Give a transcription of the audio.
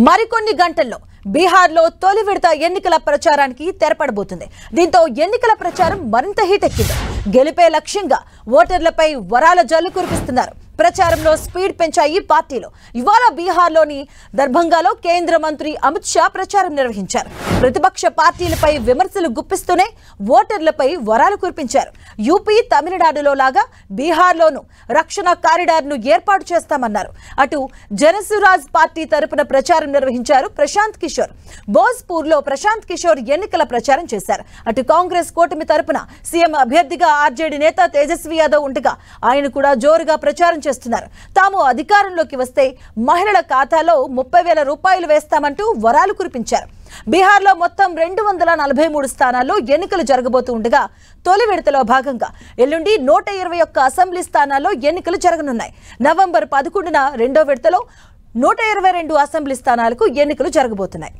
మరికొన్ని గంటల్లో బీహార్లో తొలి విడత ఎన్నికల ప్రచారానికి తెరపడబోతుంది. దీంతో ఎన్నికల ప్రచారం మరింత హీట్ ఎక్కింది. గెలిపే లక్ష్యంగా ఓటర్లపై వరాల జల్లు కురిపిస్తున్నారు. ప్రచారంలో స్పీడ్ పెంచాయి పార్టీలు. ఇవాళ బీహార్లోని దర్భంగాలో కేంద్ర మంత్రి అమిత్ షా ప్రచారం నిర్వహించారు. ప్రతిపక్ష పార్టీలపై విమర్శలు గుప్పిస్తూనే ఓటర్లపై వరాలు కురిపించారు. యూపీ, తమిళనాడులో లాగా బీహార్లోనూ రక్షణ కారిడార్ను ఏర్పాటు చేస్తామన్నారు. అటు జనసురాజ్ పార్టీ తరపున ప్రచారం నిర్వహించారు ప్రశాంత్ కిషోర్. భోజ్పూర్లో ప్రశాంత్ కిషోర్ ఎన్నికల ప్రచారం చేశారు. అటు కాంగ్రెస్ కూటమి తరపున సీఎం అభ్యర్థిగా ఆర్జేడీ నేత తేజస్వి యాదవ్ ఉండగా ఆయన కూడా జోరుగా ప్రచారం చేస్తున్నారు. తాము అధికారంలోకి వస్తే మహిళల ఖాతాలో 30,000 రూపాయలు వేస్తామంటూ వరాలు కురిపించారు. బీహార్లో మొత్తం 243 స్థానాల్లో ఎన్నికలు జరగబోతూ ఉండగా తొలి విడతలో భాగంగా ఎల్లుండి 121 అసెంబ్లీ స్థానాల్లో ఎన్నికలు జరగనున్నాయి. నవంబర్ 11న రెండో విడతలో 122 అసెంబ్లీ స్థానాలకు ఎన్నికలు జరగబోతున్నాయి.